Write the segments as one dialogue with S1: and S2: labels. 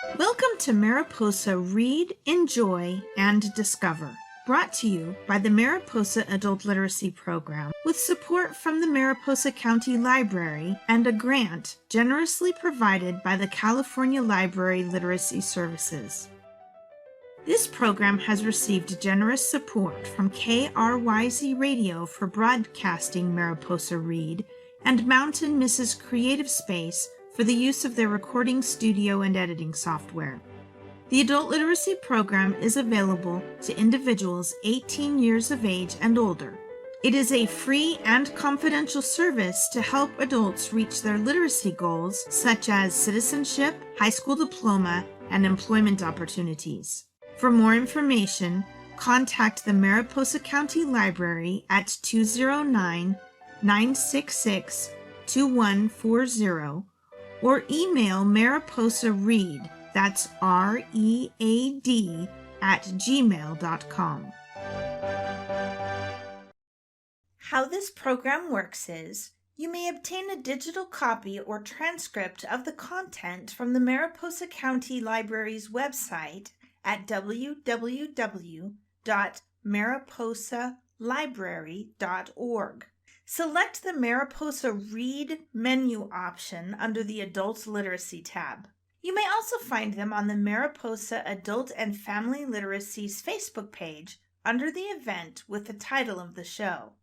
S1: Welcome to Mariposa Read, Enjoy, and Discover, brought to you by the Mariposa Adult Literacy Program with support from the Mariposa County Library and a grant generously provided by the California Library Literacy Services. This program has received generous support from KRYZ Radio for broadcasting Mariposa Read and Mountain Mrs. Creative Space for the use of their recording studio and editing software. The Adult Literacy Program is available to individuals 18 years of age and older. It is a free and confidential service to help adults reach their literacy goals such as citizenship, high school diploma, and employment opportunities. For more information, contact the Mariposa County Library at 209-966-2140 or email Mariposa Read, that's READ, @gmail.com. How this program works is, you may obtain a digital copy or transcript of the content from the Mariposa County Library's website at www.mariposalibrary.org. Select the Mariposa Read menu option under the Adult Literacy tab. You may also find them on the Mariposa Adult and Family Literacy's Facebook page under the event with the title of the show.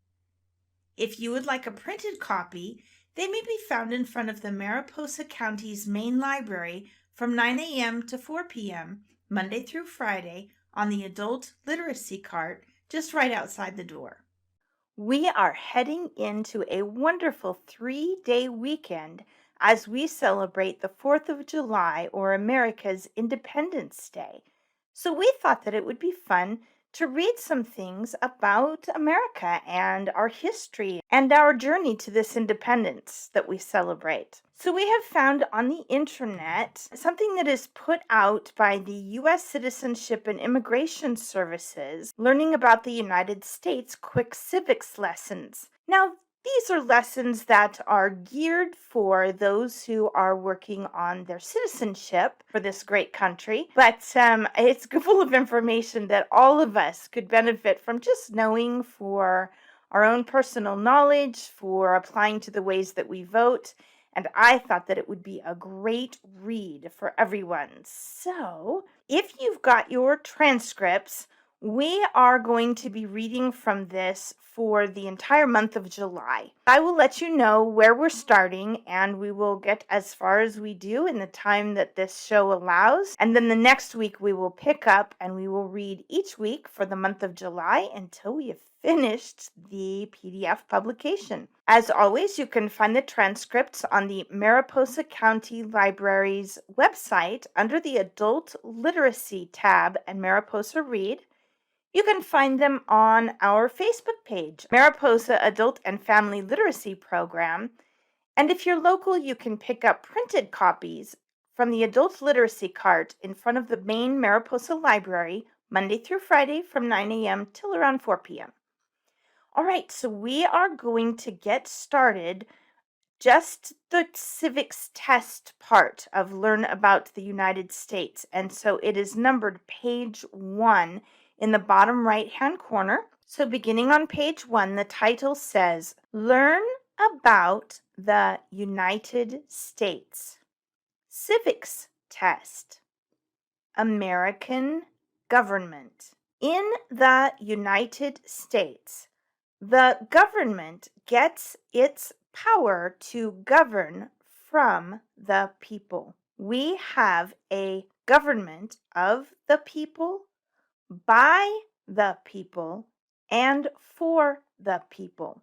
S1: If you would like a printed copy, they may be found in front of the Mariposa County's main library from 9 a.m. to 4 p.m., Monday through Friday, on the Adult Literacy cart just right outside the door. We are heading into a wonderful 3-day weekend as we celebrate the 4th of July, or America's Independence Day. So we thought that it would be fun to read some things about America and our history and our journey to this independence that we celebrate. So we have found on the internet something that is put out by the U.S. Citizenship and Immigration Services, learning about the United States quick civics lessons. Now, these are lessons that are geared for those who are working on their citizenship for this great country, but it's full of information that all of us could benefit from just knowing for our own personal knowledge, for applying to the ways that we vote, and I thought that it would be a great read for everyone. So, if you've got your transcripts, we are going to be reading from this for the entire month of July. I will let you know where we're starting, and we will get as far as we do in the time that this show allows. And then the next week we will pick up and we will read each week for the month of July until we have finished the PDF publication. As always, you can find the transcripts on the Mariposa County Library's website under the Adult Literacy tab and Mariposa Read. You can find them on our Facebook page, Mariposa Adult and Family Literacy Program. And if you're local, you can pick up printed copies from the Adult Literacy cart in front of the main Mariposa Library, Monday through Friday from 9 a.m. till around 4 p.m. All right, so we are going to get started. Just the civics test part of Learn About the United States. And so it is numbered page 1 in the bottom right-hand corner. So beginning on page 1, the title says, Learn About the United States. Civics Test. American Government. In the United States, the government gets its power to govern from the people. We have a government of the people, by the people, and for the people.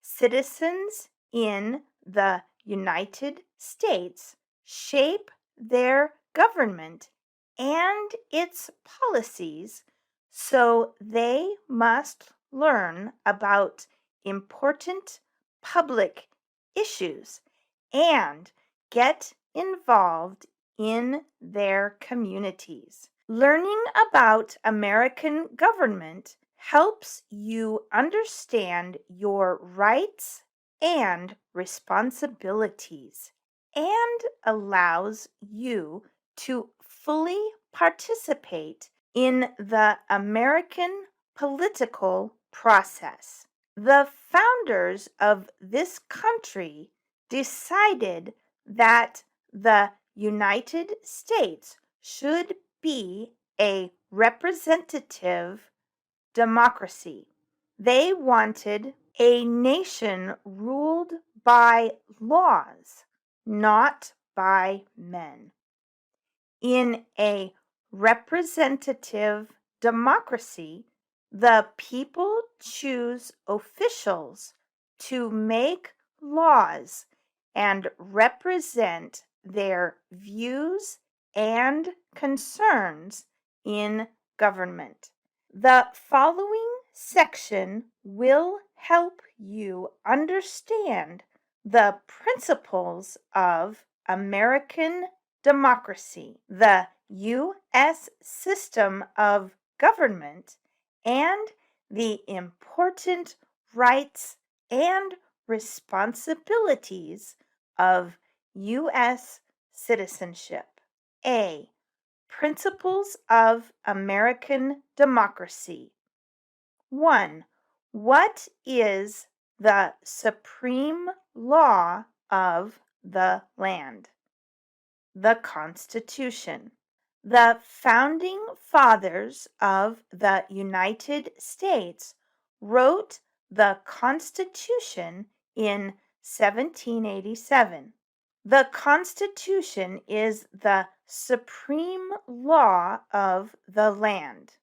S1: Citizens in the United States shape their government and its policies, so they must learn about important public issues and get involved in their communities. Learning about American government helps you understand your rights and responsibilities and allows you to fully participate in the American political process. The founders of this country decided that the United States should be a representative democracy. They wanted a nation ruled by laws, not by men. In a representative democracy, the people choose officials to make laws and represent their views and concerns in government. The following section will help you understand the principles of American democracy, the U.S. system of government, and the important rights and responsibilities of U.S. citizenship. A. Principles of American democracy. 1. What is the supreme law of the land? The Constitution. The founding fathers of the United States wrote the Constitution in 1787. The Constitution is the supreme law of the land.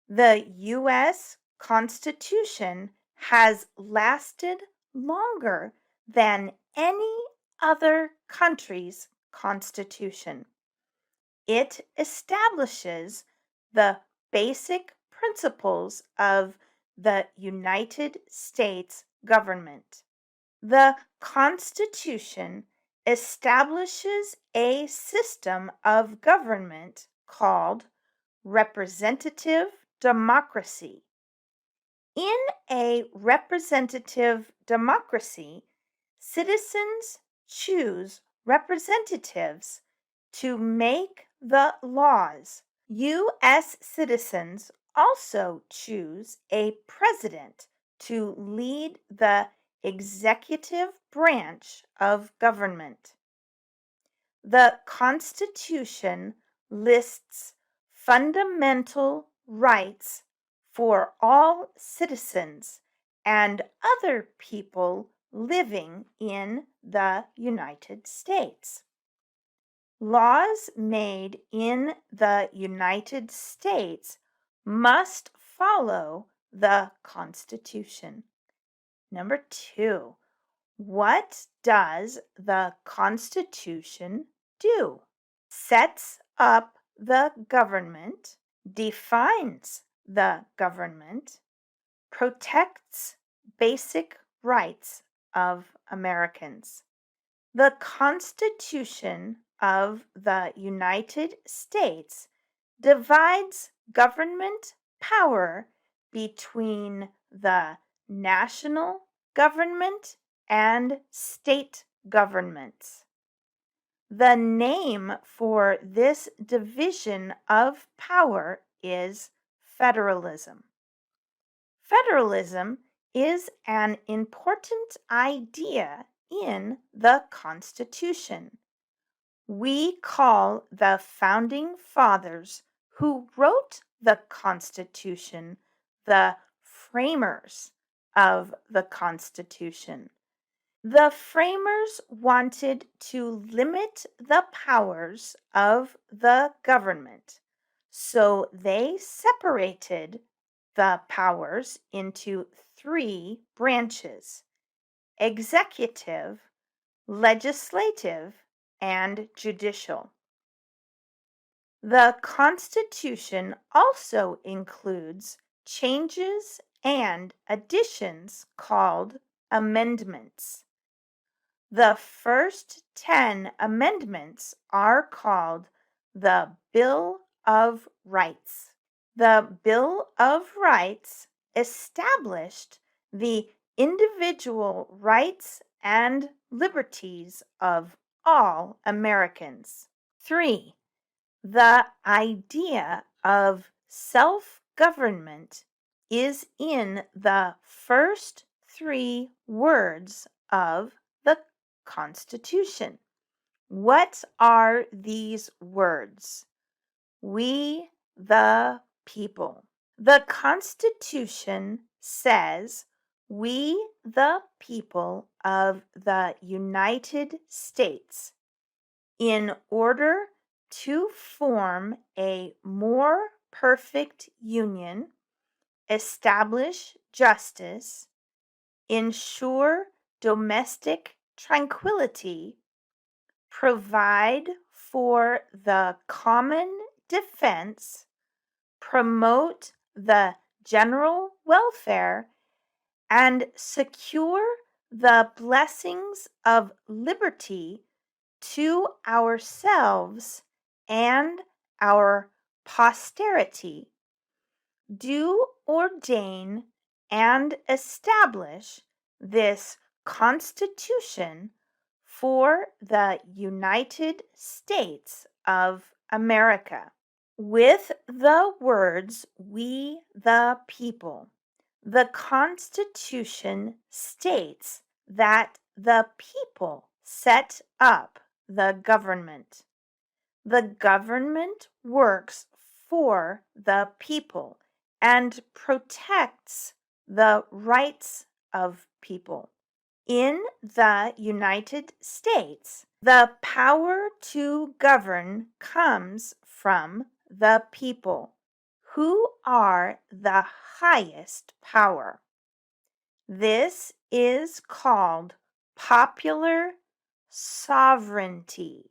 S1: The U.S. Constitution has lasted longer than any other country's constitution. It establishes the basic principles of the United States government. The Constitution establishes a system of government called representative democracy. In a representative democracy, citizens choose representatives to make the laws. U.S. citizens also choose a president to lead the executive branch of government. The Constitution lists fundamental rights for all citizens and other people living in the United States. Laws made in the United States must follow the Constitution. Number 2, what does the Constitution do? Sets up the government, defines the government, protects basic rights of Americans. The Constitution of the United States divides government power between the national government and state governments. The name for this division of power is federalism. Federalism is an important idea in the Constitution. We call the founding fathers who wrote the Constitution the framers of the Constitution. The framers wanted to limit the powers of the government, so they separated the powers into 3 branches: executive, legislative, and judicial. The Constitution also includes changes and additions called amendments. The first 10 amendments are called the Bill of Rights. The Bill of Rights established the individual rights and liberties of all Americans. 3. The idea of self-government is in the first three words of the Constitution. What are these words? We the people. The Constitution says we the people of the United States, in order to form a more perfect union, establish justice, ensure domestic tranquility, provide for the common defense, promote the general welfare, and secure the blessings of liberty to ourselves and our posterity, do ordain and establish this Constitution for the United States of America. With the words "we the people," the Constitution states that the people set up the government. The government works for the people and protects the rights of people. In the United States, the power to govern comes from the people, who are the highest power. This is called popular sovereignty.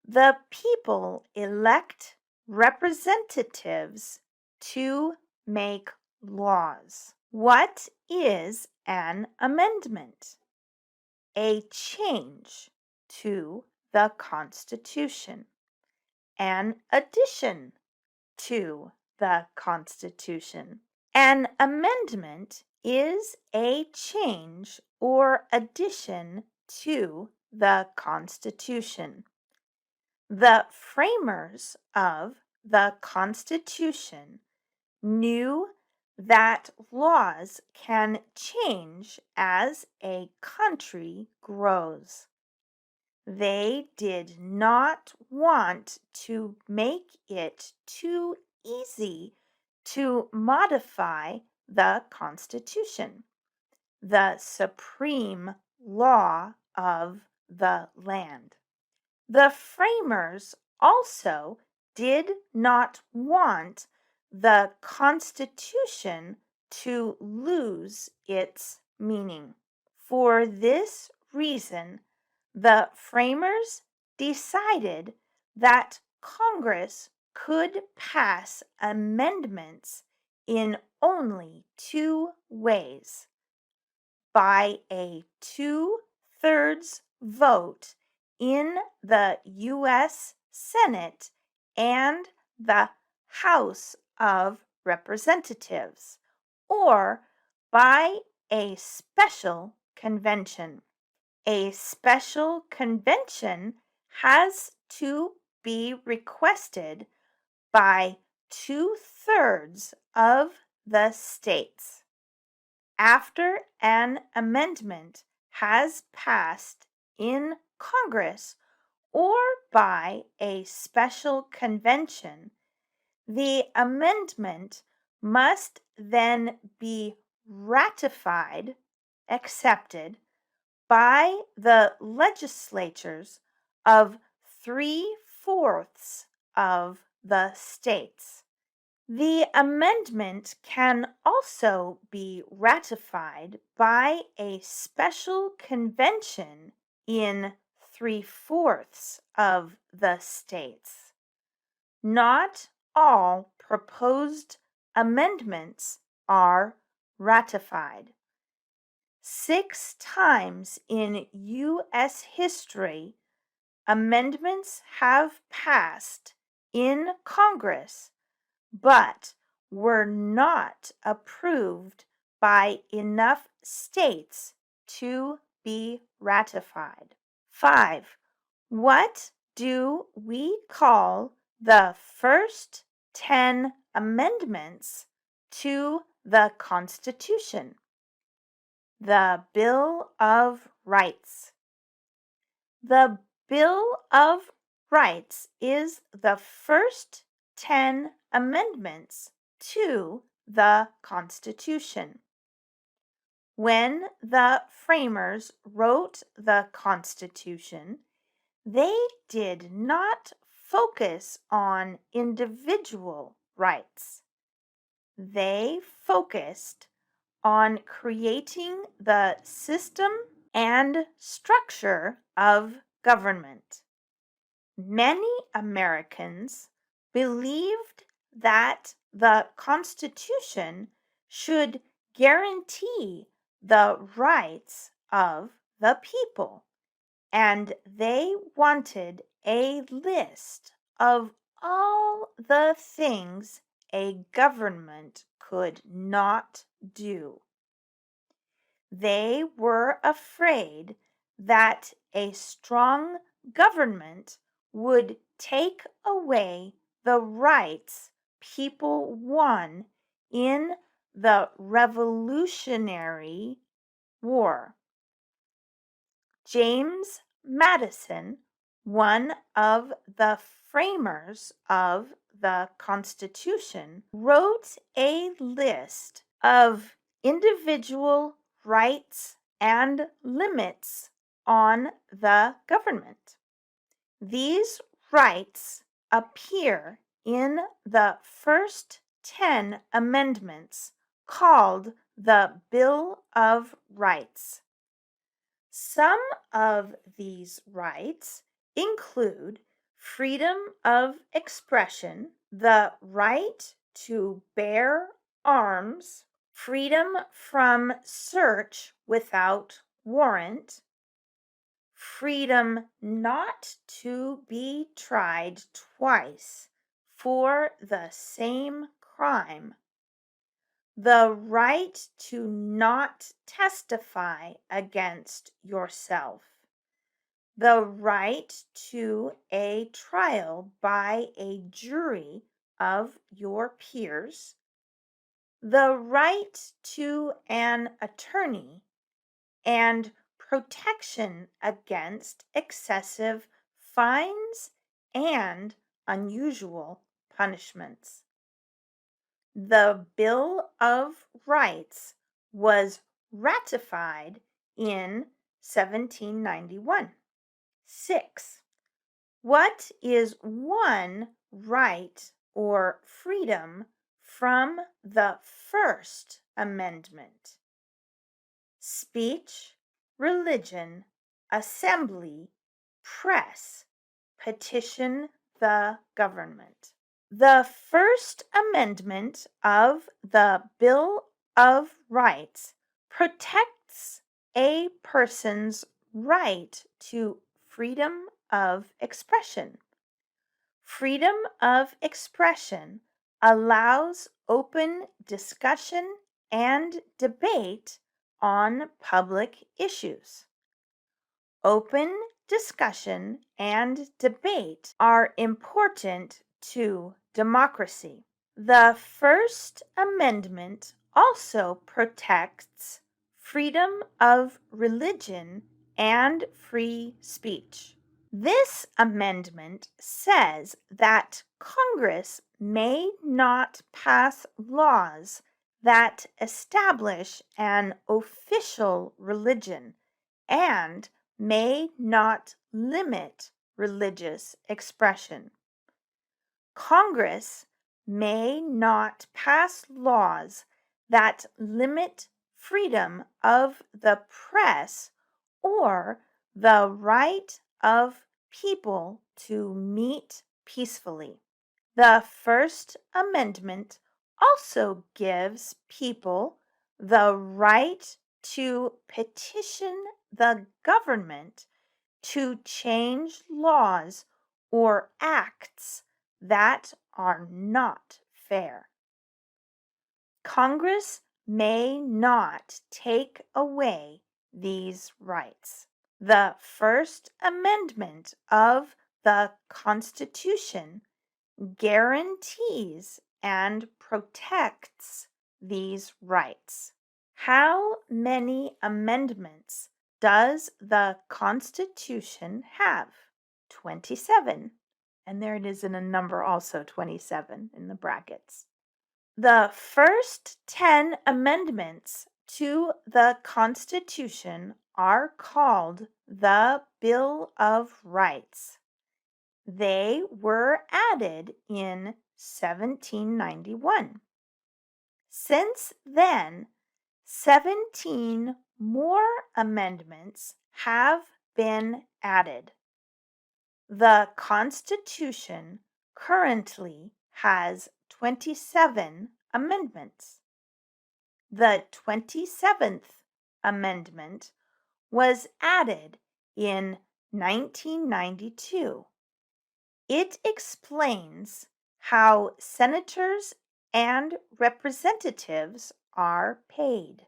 S1: The people elect representatives to make laws. What is an amendment? A change to the Constitution, an addition to the Constitution. An amendment is a change or addition to the Constitution. The framers of the Constitution knew that laws can change as a country grows. They did not want to make it too easy to modify the Constitution, the supreme law of the land. The framers also did not want the Constitution to lose its meaning. For this reason, the framers decided that Congress could pass amendments in only two ways: by a 2/3 vote in the U.S. Senate and the House of Representatives, or by a special convention. A special convention has to be requested by 2/3 of the states. After an amendment has passed in Congress or by a special convention, the amendment must then be ratified, accepted, by the legislatures of 3/4 of the states. The amendment can also be ratified by a special convention in 3/4 of the states. Not all proposed amendments are ratified. 6 times in U.S. history, amendments have passed in Congress but were not approved by enough states to be ratified. 5. What do we call the first 10 amendments to the Constitution? The Bill of Rights. The Bill of Rights is the first 10 amendments to the Constitution. When the framers wrote the Constitution, they did not focus on individual rights. They focused on creating the system and structure of government. Many Americans believed that the Constitution should guarantee the rights of the people, and they wanted a list of all the things a government could not do. They were afraid that a strong government would take away the rights people won in the Revolutionary War. James Madison, one of the framers of the Constitution, wrote a list of individual rights and limits on the government. These rights appear in the first 10 amendments called the Bill of Rights. Some of these rights include freedom of expression, the right to bear arms, freedom from search without warrant, freedom not to be tried twice for the same crime, the right to not testify against yourself, the right to a trial by a jury of your peers, the right to an attorney, and protection against excessive fines and unusual punishments. The Bill of Rights was ratified in 1791. 6. What is one right or freedom from the First Amendment? Speech, religion, assembly, press, petition the government. The First Amendment of the Bill of Rights protects a person's right to freedom of expression. Freedom of expression allows open discussion and debate on public issues. Open discussion and debate are important to democracy. The First Amendment also protects freedom of religion and free speech. This amendment says that Congress may not pass laws that establish an official religion and may not limit religious expression. Congress may not pass laws that limit freedom of the press or the right of people to meet peacefully. The First Amendment also gives people the right to petition the government to change laws or acts that are not fair. Congress may not take away these rights. The First Amendment of the Constitution guarantees and protects these rights. How many amendments does the Constitution have? 27. And there it is in a number also, 27 in the brackets. The first 10 amendments to the Constitution are called the Bill of Rights. They were added in 1791. Since then, 17 more amendments have been added. The Constitution currently has 27 amendments. The 27th Amendment was added in 1992. It explains how senators and representatives are paid.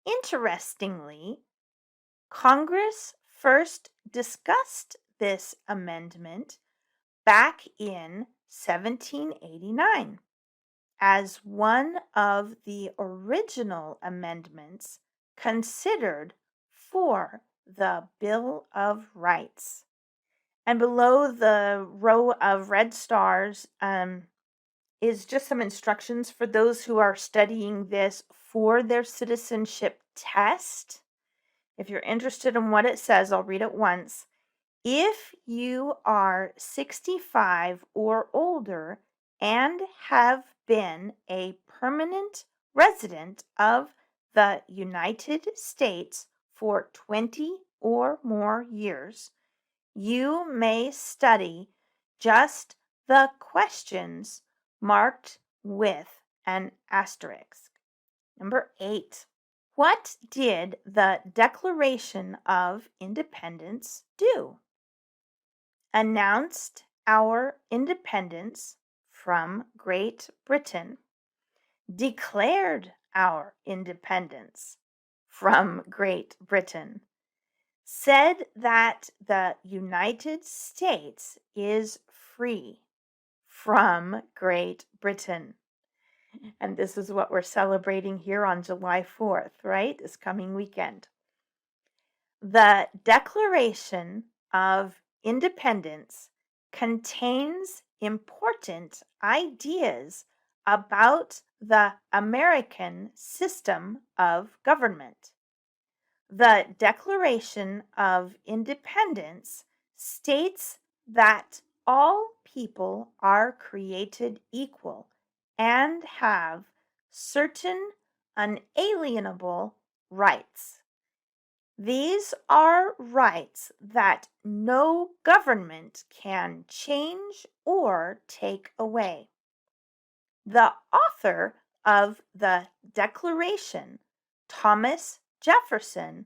S1: Interestingly, Congress first discussed this amendment back in 1789 as one of the original amendments considered for the Bill of Rights. And below the row of red stars is just some instructions for those who are studying this for their citizenship test. If you're interested in what it says, I'll read it once. If you are 65 or older and have been a permanent resident of the United States for 20 or more years, you may study just the questions marked with an asterisk. Number 8. What did the Declaration of Independence do? Announced our independence from Great Britain. Declared our independence from Great Britain. Said that the United States is free from Great Britain. And this is what we're celebrating here on July 4th, right? This coming weekend. The Declaration of Independence contains important ideas about the American system of government. The Declaration of Independence states that all people are created equal and have certain unalienable rights. These are rights that no government can change or take away. The author of the Declaration, Thomas Jefferson,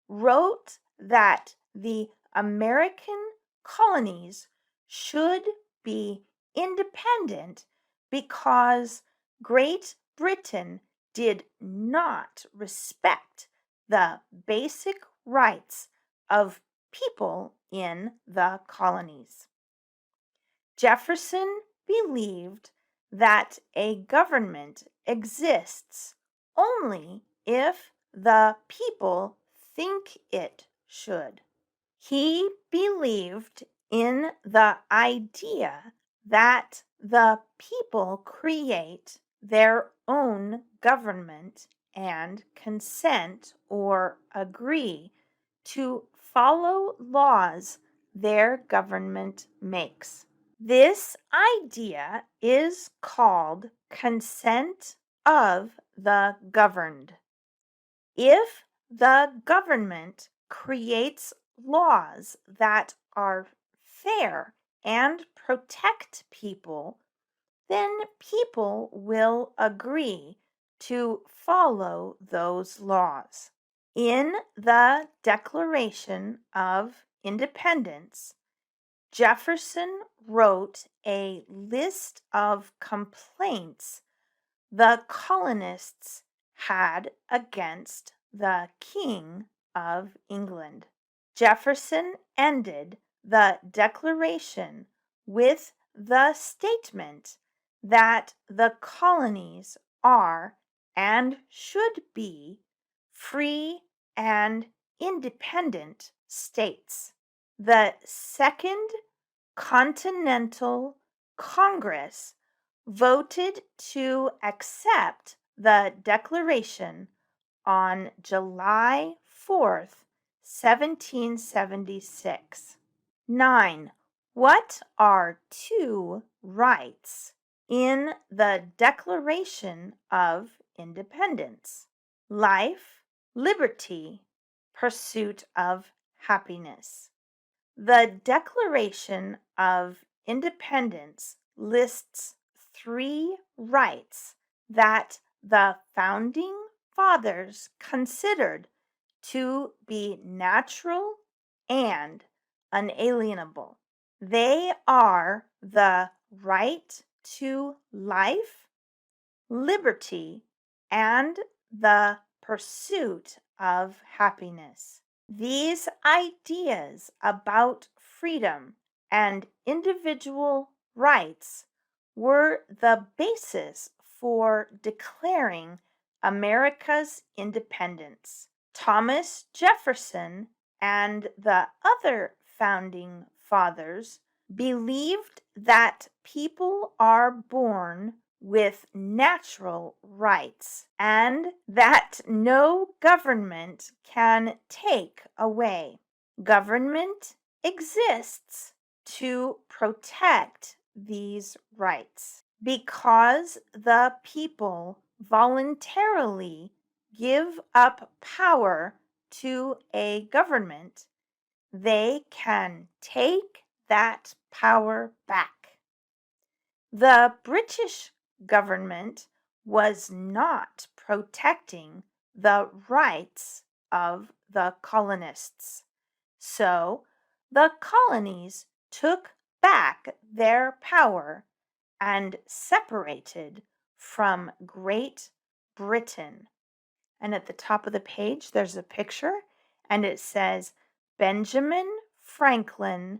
S1: wrote that the American colonies should be independent because Great Britain did not respect the basic rights of people in the colonies. Jefferson believed that a government exists only if the people think it should. He believed in the idea that the people create their own government and consent or agree to follow laws their government makes. This idea is called consent of the governed. If the government creates laws that are fair and protect people, then people will agree to follow those laws. In the Declaration of Independence, Jefferson wrote a list of complaints the colonists had against the King of England. Jefferson ended the Declaration with the statement that the colonies are and should be free and independent states. The Second Continental Congress voted to accept the Declaration on July 4th, 1776. 9. What are two rights in the Declaration of Independence? Life, liberty, pursuit of happiness. The Declaration of Independence lists three rights that the founding fathers considered to be natural and unalienable. They are the right to life, liberty, and the pursuit of happiness. These ideas about freedom and individual rights were the basis for declaring America's independence. Thomas Jefferson and the other founding fathers believed that people are born with natural rights and that no government can take away. Government exists to protect these rights because the people voluntarily give up power to a government. They can take that power back. The British government was not protecting the rights of the colonists. So the colonies took back their power and separated from Great Britain. And at the top of the page, there's a picture, and it says Benjamin Franklin,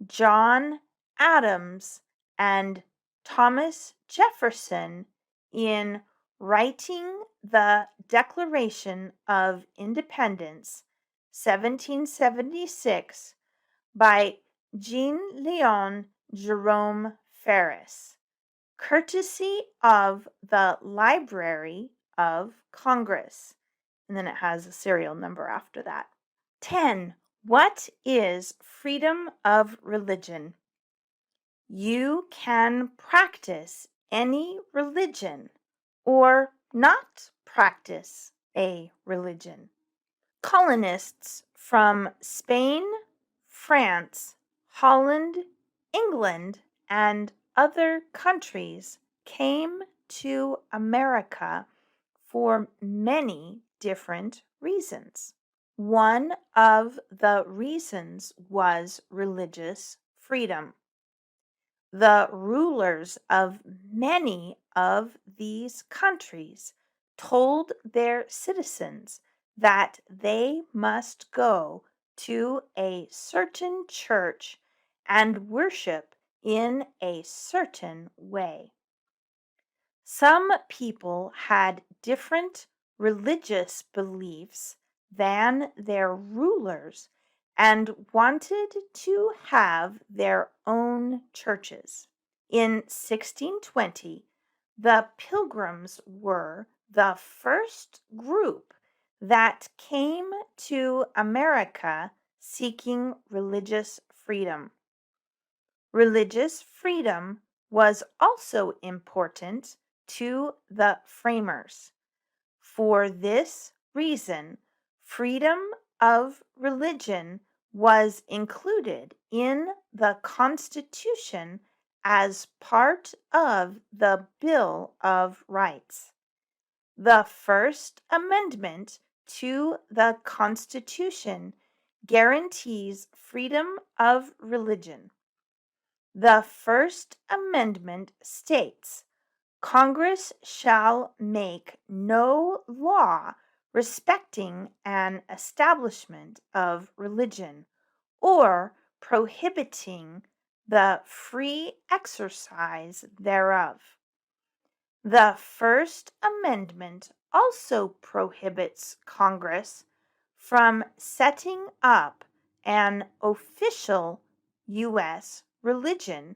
S1: John Adams, and Thomas Jefferson in writing the Declaration of Independence, 1776, by Jean Leon Jerome Ferris, courtesy of the Library of Congress. And then it has a serial number after that. 10. What is freedom of religion? You can practice any religion or not practice a religion. Colonists from Spain, France, Holland, England, and other countries came to America for many different reasons. One of the reasons was religious freedom. The rulers of many of these countries told their citizens that they must go to a certain church and worship in a certain way. Some people had different religious beliefs than their rulers and wanted to have their own churches. In 1620, the Pilgrims were the first group that came to America seeking religious freedom. Religious freedom was also important to the framers. For this reason, freedom of religion was included in the Constitution as part of the Bill of Rights. The First Amendment to the Constitution guarantees freedom of religion. The First Amendment states, Congress shall make no law respecting an establishment of religion, or prohibiting the free exercise thereof. The First Amendment also prohibits Congress from setting up an official U.S. religion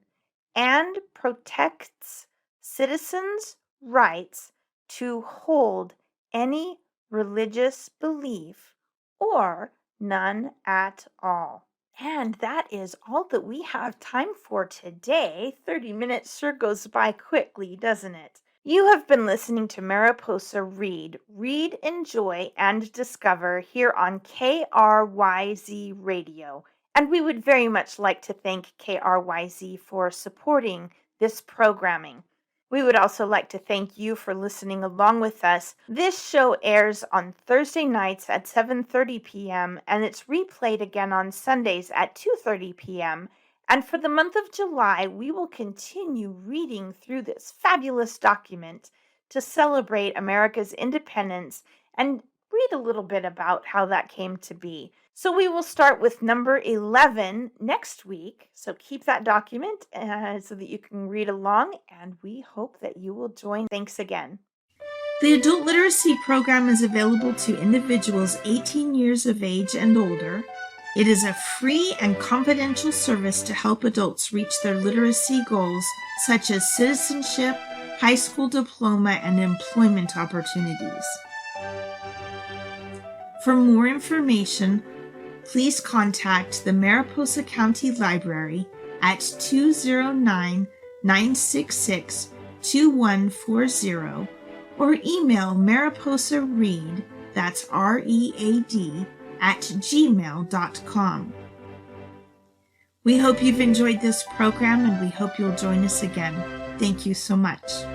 S1: and protects citizens' rights to hold any religious belief or none at all. And that is all that we have time for today. 30 minutes sure goes by quickly, doesn't it? You have been listening to Mariposa Read, Enjoy, and Discover here on KRYZ Radio. And we would very much like to thank KRYZ for supporting this programming. We would also like to thank you for listening along with us. This show airs on Thursday nights at 7:30 p.m. and it's replayed again on Sundays at 2:30 p.m. And for the month of July, we will continue reading through this fabulous document to celebrate America's independence and read a little bit about how that came to be. So we will start with number 11 next week. So keep that document so that you can read along, and we hope that you will join. Thanks again. The Adult Literacy Program is available to individuals 18 years of age and older. It is a free and confidential service to help adults reach their literacy goals, such as citizenship, high school diploma, and employment opportunities. For more information, please contact the Mariposa County Library at 209-966-2140 or email Mariposa Read, that's READ, @gmail.com. We hope you've enjoyed this program and we hope you'll join us again. Thank you so much.